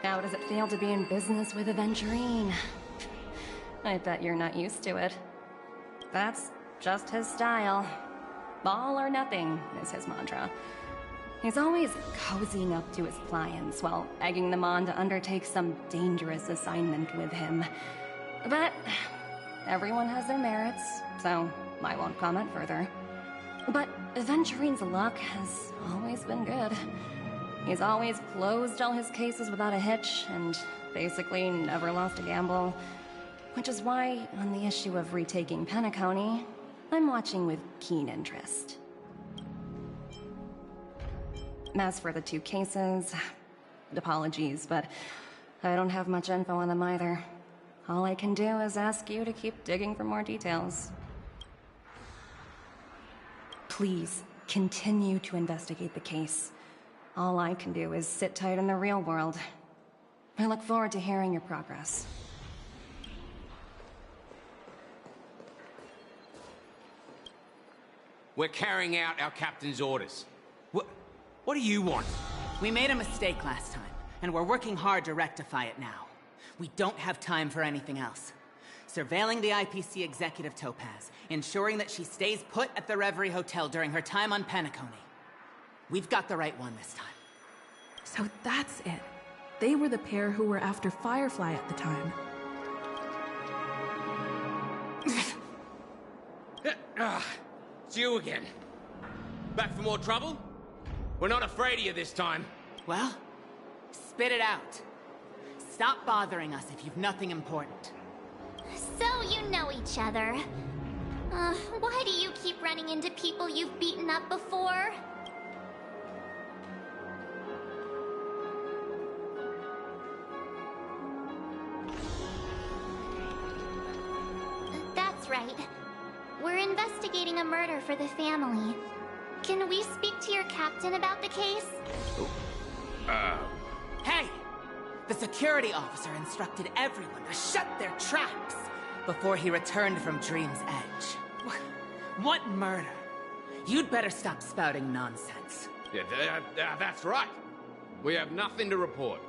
How does it feel to be in business with Aventurine? I bet you're not used to it. That's just his style. All or nothing is his mantra. He's always cozying up to his clients while egging them on to undertake some dangerous assignment with him. But everyone has their merits, so I won't comment further. But Aventurine's luck has always been good. He's always closed all his cases without a hitch, and basically never lost a gamble. Which is why, on the issue of retaking Penacony, I'm watching with keen interest. As for the two cases, apologies, but I don't have much info on them either. All I can do is ask you to keep digging for more details. Please, continue to investigate the case. All I can do is sit tight in the real world. I look forward to hearing your progress. We're carrying out our captain's orders. What do you want? We made a mistake last time, and we're working hard to rectify it now. We don't have time for anything else. Surveilling the IPC executive Topaz, ensuring that she stays put at the Reverie Hotel during her time on Penacony. We've got the right one this time. So that's it. They were the pair who were after Firefly at the time. It's you again. Back for more trouble? We're not afraid of you this time. Well, spit it out. Stop bothering us if you've nothing important. So you know each other. Why do you keep running into people you've beaten up before? That's right. We're investigating a murder for the family. Can we speak to your captain about the case? Hey! The security officer instructed everyone to shut their traps before he returned from Dream's Edge. What murder? You'd better stop spouting nonsense. Yeah, that's right. We have nothing to report.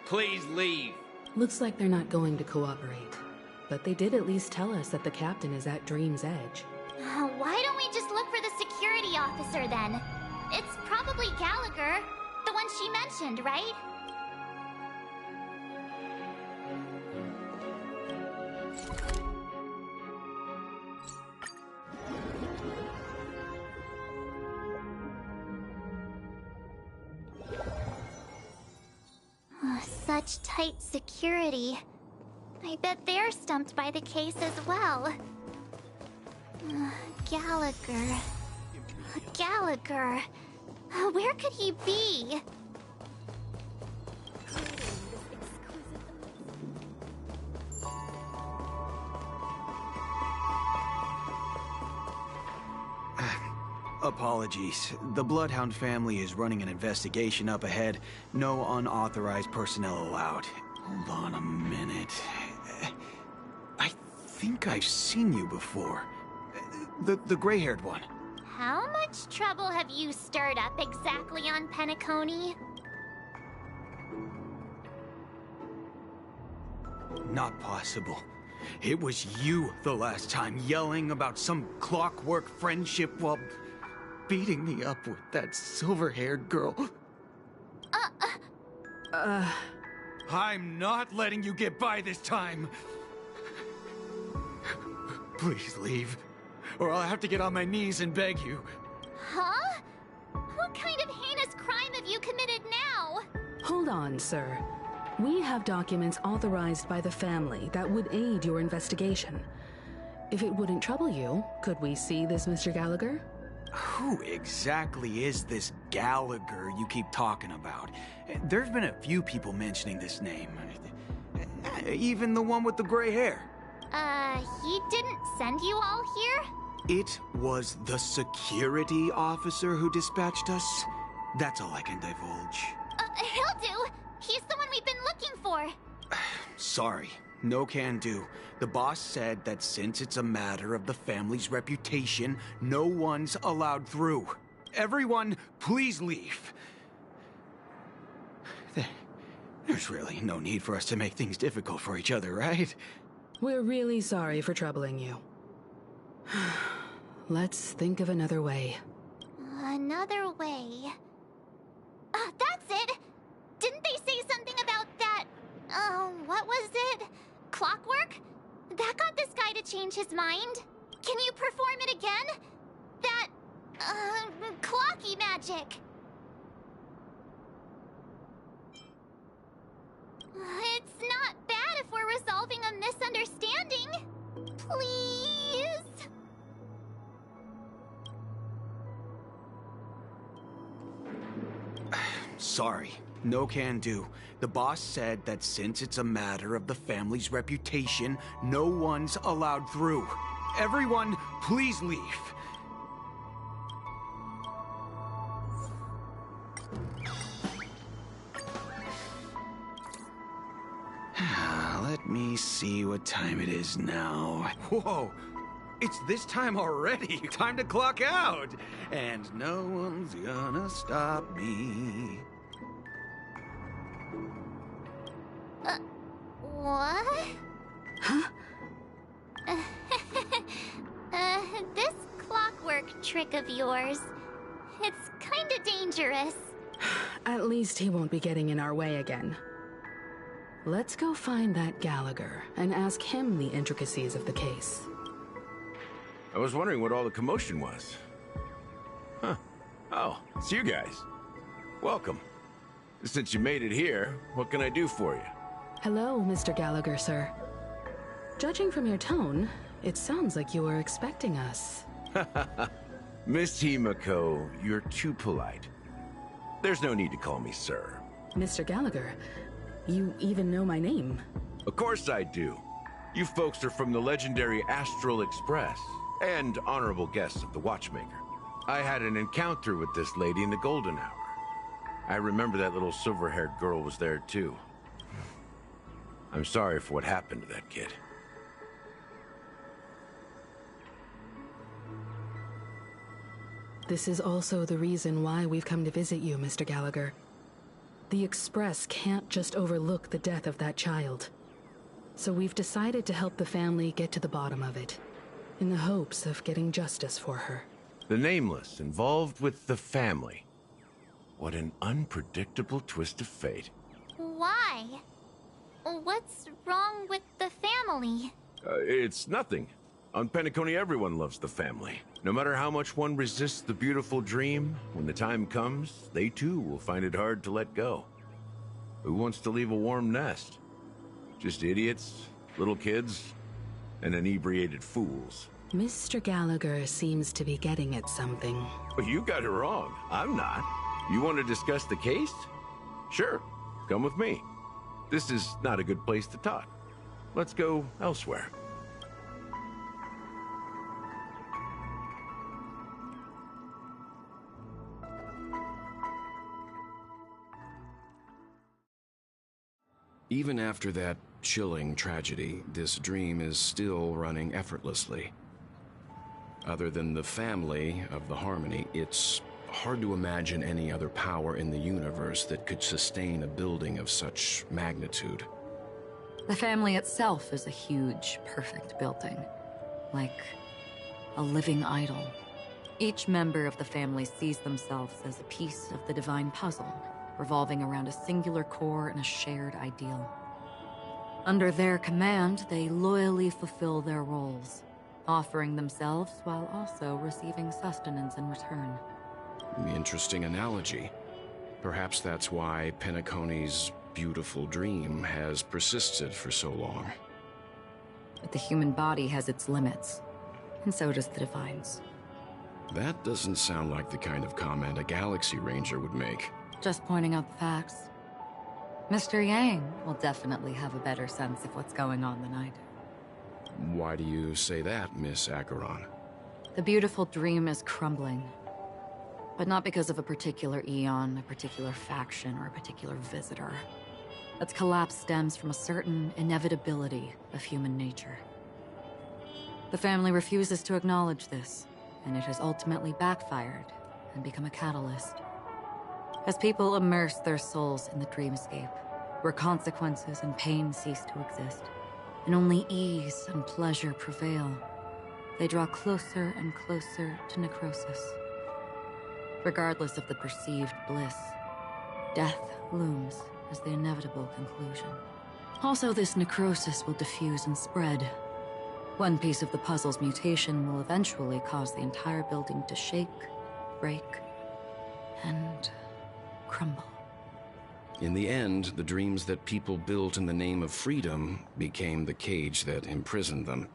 Please leave. Looks like they're not going to cooperate. But they did at least tell us that the captain is at Dream's Edge. Why don't we just look for the security officer then? It's probably Gallagher, the one she mentioned, right? Such tight security. I bet they're stumped by the case as well. Gallagher. Gallagher. Where could he be? Apologies. The Bloodhound family is running an investigation up ahead. No unauthorized personnel allowed. Hold on a minute. I think I've seen you before. The gray-haired one. How much trouble have you stirred up exactly on Penacony? Not possible. It was you the last time, yelling about some clockwork friendship while beating me up with that silver-haired girl. I'm not letting you get by this time. Please leave, or I'll have to get on my knees and beg you. Huh? What kind of heinous crime have you committed now? Hold on, sir. We have documents authorized by the family that would aid your investigation. If it wouldn't trouble you, could we see this Mr. Gallagher? Who exactly is this Gallagher you keep talking about? There's been a few people mentioning this name. Even the one with the gray hair. He didn't send you all here? It was the security officer who dispatched us. That's all I can divulge. He'll do. He's the one we've been looking for. Sorry, no can do. The boss said that since it's a matter of the family's reputation, no one's allowed through. Everyone, please leave. There's really no need for us to make things difficult for each other, right? We're really sorry for troubling you. Let's think of another way. Another way. That's it! Didn't they say something about that... what was it? Clockwork? That got this guy to change his mind. Can you perform it again? That... clocky magic. It's not bad if we're resolving a misunderstanding. Please? Sorry. No can do. The boss said that since it's a matter of the family's reputation, no one's allowed through. Everyone, please leave. Let me see what time it is now. Whoa! It's this time already! Time to clock out! And no one's gonna stop me. What? Huh? This clockwork trick of yours, it's kinda dangerous. At least he won't be getting in our way again. Let's go find that Gallagher and ask him the intricacies of the case. I was wondering what all the commotion was. Huh. Oh, it's you guys. Welcome. Since you made it here, what can I do for you? Hello, Mr. Gallagher, sir. Judging from your tone, it sounds like you were expecting us. Miss Himiko, you're too polite. There's no need to call me sir. Mr. Gallagher, you even know my name. Of course I do. You folks are from the legendary Astral Express, and honorable guests of the Watchmaker. I had an encounter with this lady in the Golden Hour. I remember that little silver-haired girl was there too. I'm sorry for what happened to that kid. This is also the reason why we've come to visit you, Mr. Gallagher. The Express can't just overlook the death of that child. So we've decided to help the family get to the bottom of it, in the hopes of getting justice for her. The Nameless involved with the family. What an unpredictable twist of fate. Why? What's wrong with the family? It's nothing. On Penacony, everyone loves the family. No matter how much one resists the beautiful dream, when the time comes, they too will find it hard to let go. Who wants to leave a warm nest? Just idiots, little kids, and inebriated fools. Mr. Gallagher seems to be getting at something. Well, you got it wrong. I'm not. You want to discuss the case? Sure, come with me. This is not a good place to talk. Let's go elsewhere. Even after that chilling tragedy, this dream is still running effortlessly. Other than the family of the Harmony, it's hard to imagine any other power in the universe that could sustain a building of such magnitude. The family itself is a huge, perfect building. Like a living idol. Each member of the family sees themselves as a piece of the divine puzzle, revolving around a singular core and a shared ideal. Under their command, they loyally fulfill their roles, offering themselves while also receiving sustenance in return. Interesting analogy. Perhaps that's why Penacony's beautiful dream has persisted for so long. But the human body has its limits, and so does the divine's. That doesn't sound like the kind of comment a Galaxy Ranger would make. Just pointing out the facts. Mr. Yang will definitely have a better sense of what's going on than I do. Why do you say that, Miss Acheron? The beautiful dream is crumbling. But not because of a particular eon, a particular faction, or a particular visitor. Its collapse stems from a certain inevitability of human nature. The family refuses to acknowledge this, and it has ultimately backfired and become a catalyst. As people immerse their souls in the dreamscape, where consequences and pain cease to exist, and only ease and pleasure prevail, they draw closer and closer to necrosis. Regardless of the perceived bliss, death looms as the inevitable conclusion. Also, this necrosis will diffuse and spread. One piece of the puzzle's mutation will eventually cause the entire building to shake, break, and crumble. In the end, the dreams that people built in the name of freedom became the cage that imprisoned them.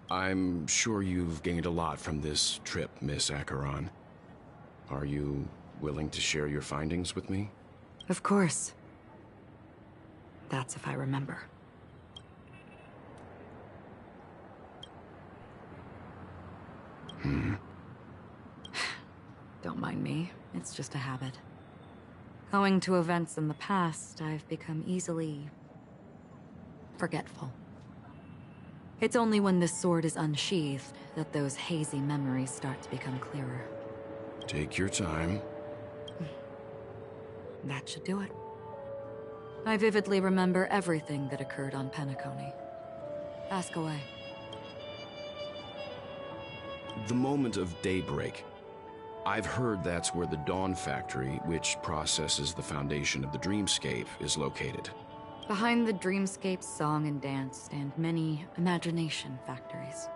I'm sure you've gained a lot from this trip, Miss Acheron. Are you willing to share your findings with me? Of course. That's if I remember. Don't mind me. It's just a habit. Owing to events in the past, I've become easily forgetful. It's only when this sword is unsheathed that those hazy memories start to become clearer. Take your time. That should do it. I vividly remember everything that occurred on Penacony. Ask away. The moment of daybreak. I've heard that's where the Dawn Factory, which processes the foundation of the dreamscape, is located. Behind the dreamscape's song and dance stand many imagination factories.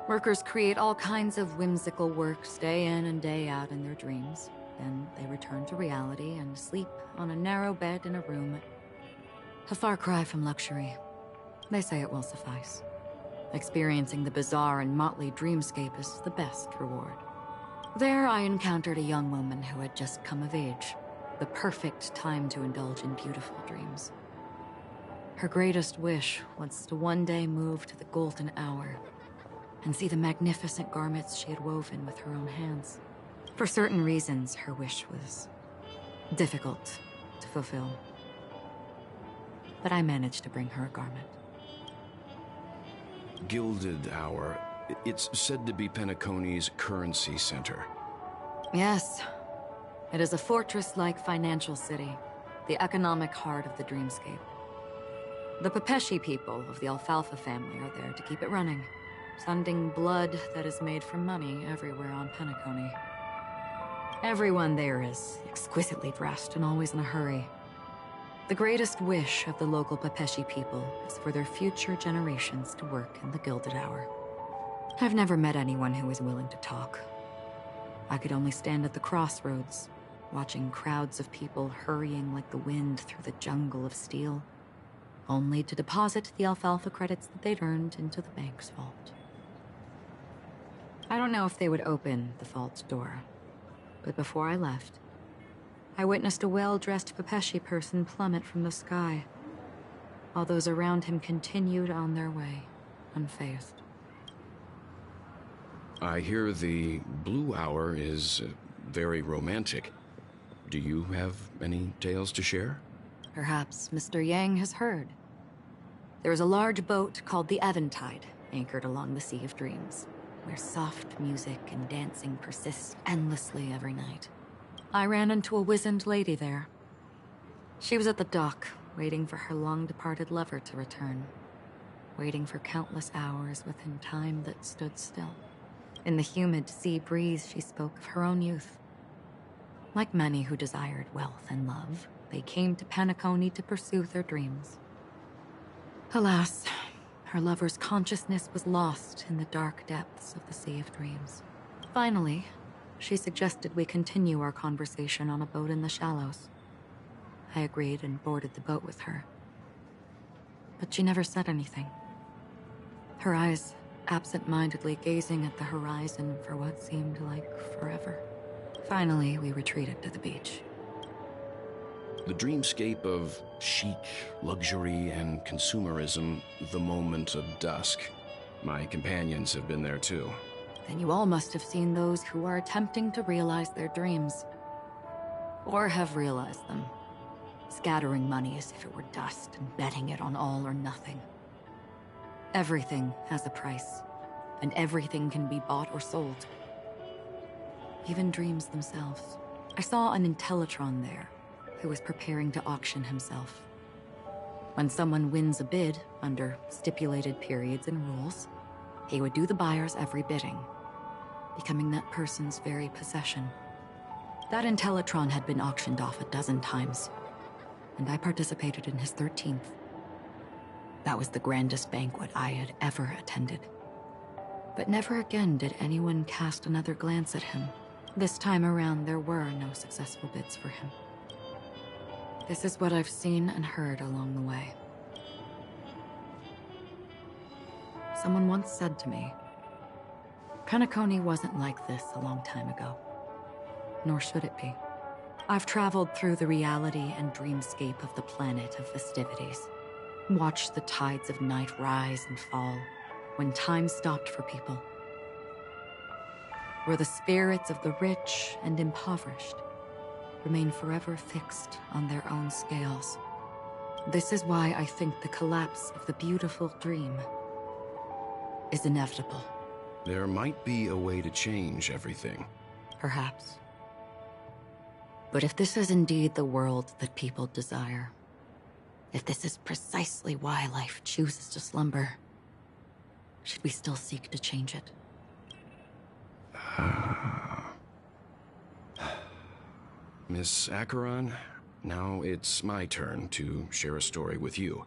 Workers create all kinds of whimsical works day in and day out in their dreams. Then they return to reality and sleep on a narrow bed in a room. A far cry from luxury. They say it will suffice. Experiencing the bizarre and motley dreamscape is the best reward. There I encountered a young woman who had just come of age. The perfect time to indulge in beautiful dreams. Her greatest wish was to one day move to the golden hour and see the magnificent garments she had woven with her own hands. For certain reasons, her wish was difficult to fulfill. But I managed to bring her a garment. Gilded Hour. It's said to be Penacony's currency center. Yes. It is a fortress-like financial city, the economic heart of the dreamscape. The Pepeshi people of the Alfalfa family are there to keep it running, sending blood that is made from money everywhere on Penacony. Everyone there is exquisitely dressed and always in a hurry. The greatest wish of the local Pepeshi people is for their future generations to work in the Gilded Hour. I've never met anyone who is willing to talk. I could only stand at the crossroads, watching crowds of people hurrying like the wind through the jungle of steel, only to deposit the alfalfa credits that they'd earned into the bank's vault. I don't know if they would open the vault door, but before I left, I witnessed a well-dressed Pepeshi person plummet from the sky, while those around him continued on their way, unfazed. I hear the Blue Hour is very romantic. Do you have any tales to share? Perhaps Mr. Yang has heard. There is a large boat called the Eventide, anchored along the Sea of Dreams, where soft music and dancing persist endlessly every night. I ran into a wizened lady there. She was at the dock, waiting for her long-departed lover to return, waiting for countless hours within time that stood still. In the humid sea breeze, she spoke of her own youth. Like many who desired wealth and love, they came to Penacony to pursue their dreams. Alas, her lover's consciousness was lost in the dark depths of the Sea of Dreams. Finally, she suggested we continue our conversation on a boat in the shallows. I agreed and boarded the boat with her. But she never said anything. Her eyes absent-mindedly gazing at the horizon for what seemed like forever. Finally, we retreated to the beach. The dreamscape of chic, luxury, and consumerism, the moment of dusk. My companions have been there too. Then you all must have seen those who are attempting to realize their dreams. Or have realized them. Scattering money as if it were dust and betting it on all or nothing. Everything has a price, and everything can be bought or sold. Even dreams themselves. I saw an Intellitron there, who was preparing to auction himself. When someone wins a bid under stipulated periods and rules, he would do the buyer's every bidding, becoming that person's very possession. That Intellitron had been auctioned off a dozen times, and I participated in his 13th. That was the grandest banquet I had ever attended. But never again did anyone cast another glance at him. This time around, there were no successful bids for him. This is what I've seen and heard along the way. Someone once said to me, Penacony wasn't like this a long time ago. Nor should it be. I've traveled through the reality and dreamscape of the planet of festivities. Watched the tides of night rise and fall when time stopped for people. Where the spirits of the rich and impoverished remain forever fixed on their own scales. This is why I think the collapse of the beautiful dream is inevitable. There might be a way to change everything. Perhaps. But if this is indeed the world that people desire, if this is precisely why life chooses to slumber, should we still seek to change it? Miss Acheron, now it's my turn to share a story with you.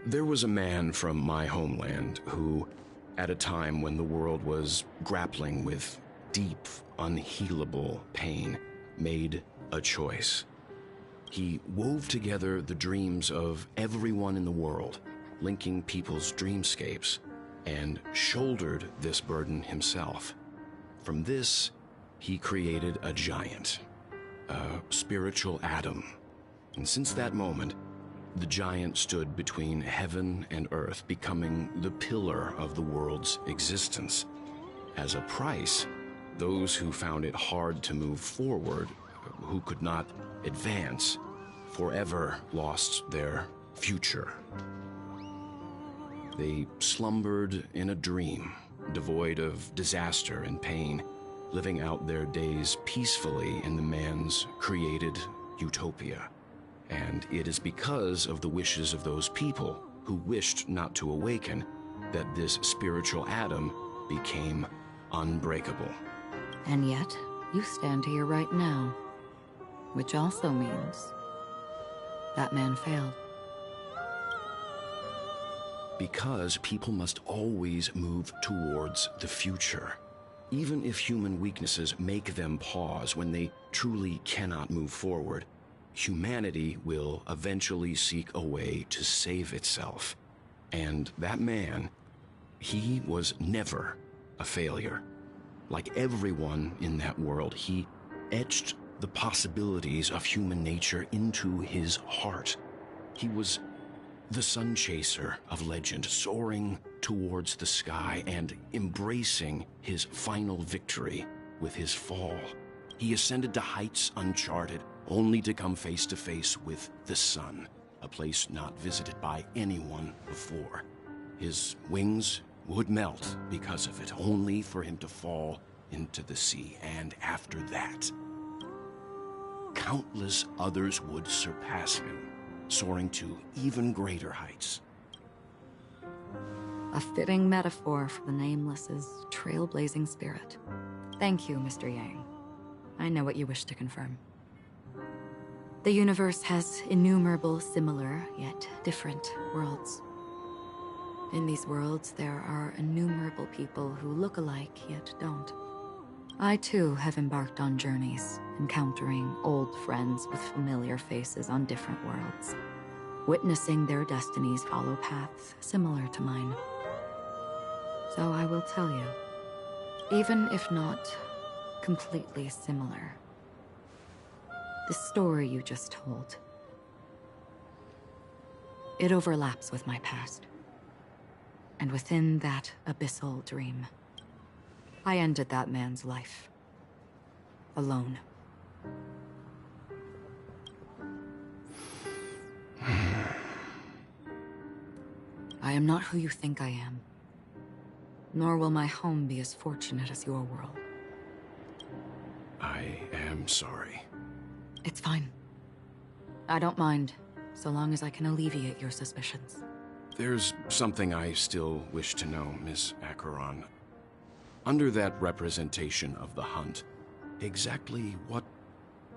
There was a man from my homeland who, at a time when the world was grappling with deep, unhealable pain, made a choice. He wove together the dreams of everyone in the world, linking people's dreamscapes, and shouldered this burden himself. From this, he created a giant, a spiritual atom. And since that moment, the giant stood between heaven and earth, becoming the pillar of the world's existence. As a price, those who found it hard to move forward, who could not advance, forever lost their future. They slumbered in a dream, devoid of disaster and pain, living out their days peacefully in the man's created utopia. And it is because of the wishes of those people who wished not to awaken that this spiritual atom became unbreakable. And yet, you stand here right now, which also means that man failed. Because people must always move towards the future. Even if human weaknesses make them pause when they truly cannot move forward, humanity will eventually seek a way to save itself. And that man, he was never a failure. Like everyone in that world, he etched the possibilities of human nature into his heart. He was the sun chaser of legend, soaring towards the sky and embracing his final victory with his fall. He ascended to heights uncharted, only to come face to face with the sun, a place not visited by anyone before. His wings would melt because of it, only for him to fall into the sea. And after that, countless others would surpass him, soaring to even greater heights. A fitting metaphor for the Nameless's trailblazing spirit. Thank you, Mr. Yang. I know what you wish to confirm. The universe has innumerable similar, yet different worlds. In these worlds, there are innumerable people who look alike, yet don't. I, too, have embarked on journeys, encountering old friends with familiar faces on different worlds, witnessing their destinies follow paths similar to mine. So I will tell you, even if not completely similar, the story you just told, it overlaps with my past. And within that abyssal dream, I ended that man's life. Alone. I am not who you think I am. Nor will my home be as fortunate as your world. I am sorry. It's fine. I don't mind, so long as I can alleviate your suspicions. There's something I still wish to know, Miss Acheron. Under that representation of the hunt, exactly what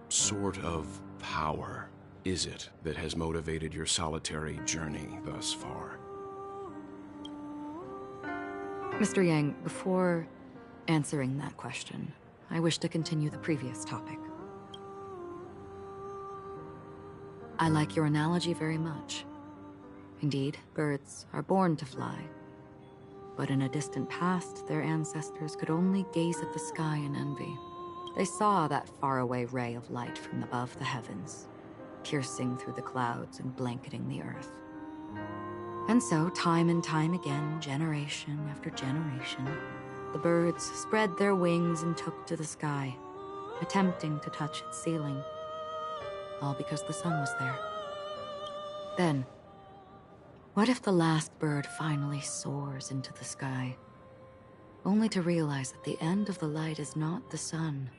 sort of power is it that has motivated your solitary journey thus far? Mr. Yang, before answering that question, I wish to continue the previous topic. I like your analogy very much. Indeed, birds are born to fly. But in a distant past, their ancestors could only gaze at the sky in envy. They saw that faraway ray of light from above the heavens, piercing through the clouds and blanketing the earth. And so, time and time again, generation after generation, the birds spread their wings and took to the sky, attempting to touch its ceiling, all because the sun was there. Then, what if the last bird finally soars into the sky, only to realize that the end of the light is not the sun,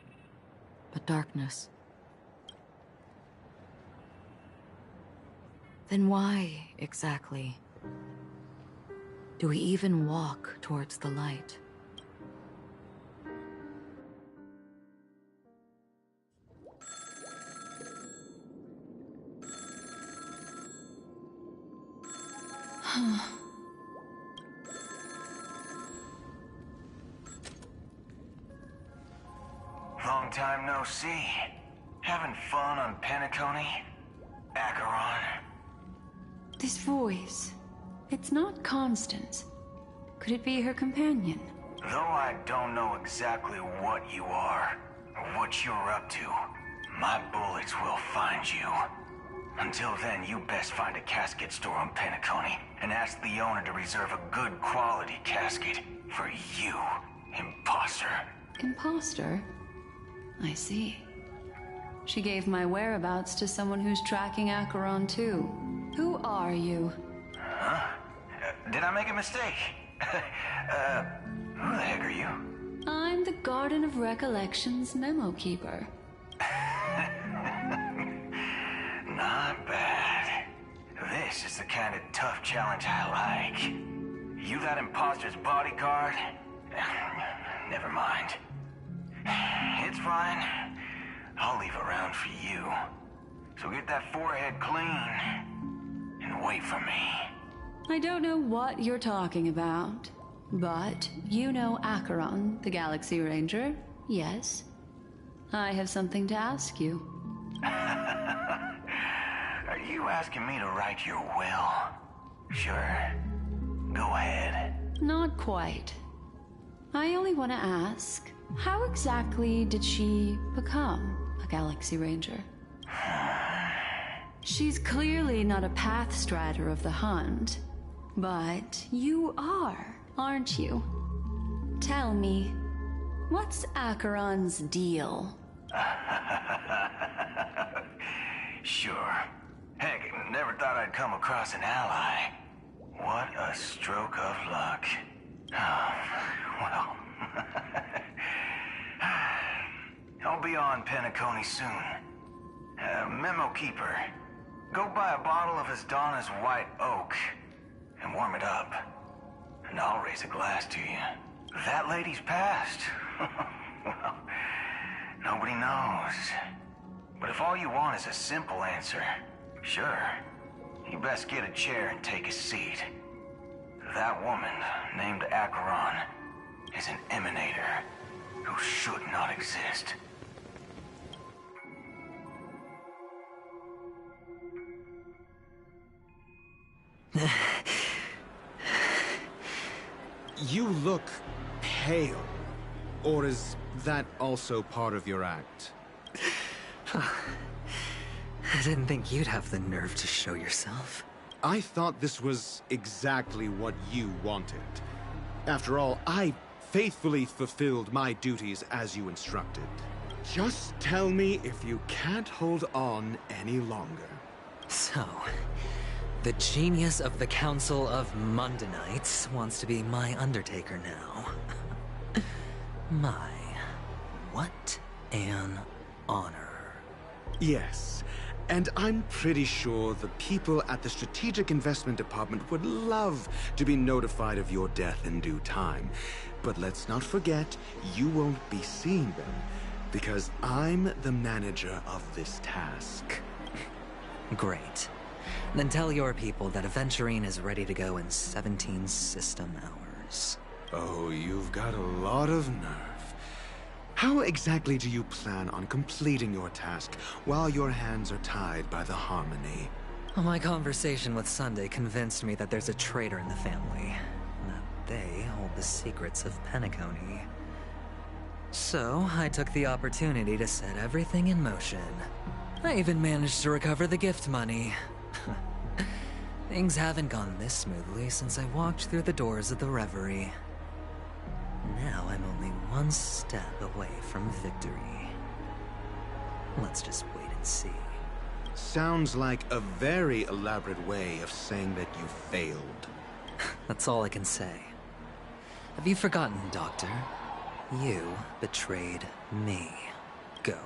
but darkness? Then why, exactly, do we even walk towards the light? Long time no see. Having fun on Penacony? Acheron? This voice, it's not Constance. Could it be her companion? Though I don't know exactly what you are, or what you're up to, my bullets will find you. Until then, you best find a casket store on Penacony, and ask the owner to reserve a good quality casket for you, imposter. Imposter? I see. She gave my whereabouts to someone who's tracking Acheron too. Who are you? Huh? Did I make a mistake? Who the heck are you? I'm the Garden of Recollection's memo keeper. Not bad. This is the kind of tough challenge I like. You that imposter's bodyguard? Never mind. It's fine. I'll leave a round for you. So get that forehead clean and wait for me. I don't know what you're talking about, but you know Acheron, the Galaxy Ranger, yes? I have something to ask you. Are you asking me to write your will? Sure. Go ahead. Not quite. I only want to ask, how exactly did she become a Galaxy Ranger? She's clearly not a path strider of the hunt, but you are, aren't you? Tell me, what's Acheron's deal? Sure. Heck, never thought I'd come across an ally. What a stroke of luck. Oh, well. I'll be on Penacony soon. Memo Keeper, go buy a bottle of Asdana's White Oak and warm it up. And I'll raise a glass to you. That lady's passed. Well, nobody knows. But if all you want is a simple answer, sure, you best get a chair and take a seat. That woman, named Acheron, is an emanator who should not exist. You look pale. Or is that also part of your act? I didn't think you'd have the nerve to show yourself. I thought this was exactly what you wanted. After all, I faithfully fulfilled my duties as you instructed. Just tell me if you can't hold on any longer. So, the genius of the Council of Mundanites wants to be my Undertaker now. My, what an honor. Yes, and I'm pretty sure the people at the Strategic Investment Department would love to be notified of your death in due time. But let's not forget, you won't be seeing them, because I'm the manager of this task. Great. Then tell your people that Aventurine is ready to go in 17 system hours. Oh, you've got a lot of nerve. How exactly do you plan on completing your task while your hands are tied by the Harmony? Well, my conversation with Sunday convinced me that there's a traitor in the family. That they hold the secrets of Penacony. So, I took the opportunity to set everything in motion. I even managed to recover the gift money. Things haven't gone this smoothly since I walked through the doors of the Reverie. Now I'm only one step away from victory. Let's just wait and see. Sounds like a very elaborate way of saying that you failed. That's all I can say. Have you forgotten, Doctor? You betrayed me. Go.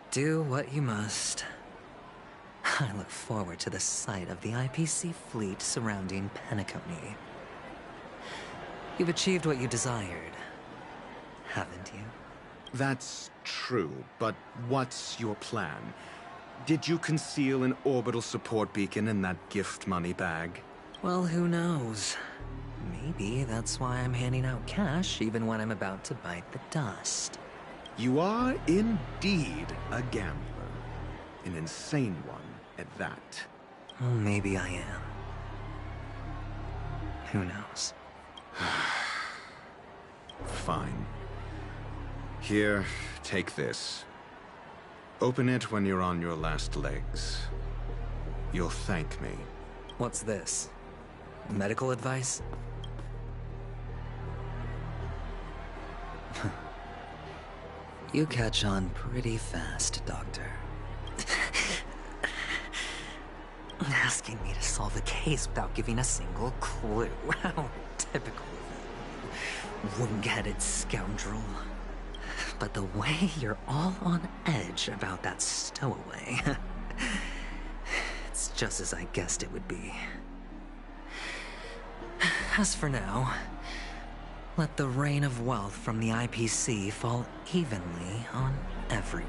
Do what you must. I look forward to the sight of the IPC fleet surrounding Penacony. You've achieved what you desired, haven't you? That's true, but what's your plan? Did you conceal an orbital support beacon in that gift money bag? Well, who knows? Maybe that's why I'm handing out cash even when I'm about to bite the dust. You are indeed a gambler. An insane one at that. Well, maybe I am. Who knows? Fine. Here, take this. Open it when you're on your last legs. You'll thank me. What's this? Medical advice? You catch on pretty fast, Doctor. Asking me to solve a case without giving a single clue. How typical of you, wing-headed scoundrel. But the way you're all on edge about that stowaway, it's just as I guessed it would be. As for now, let the rain of wealth from the IPC fall evenly on everyone.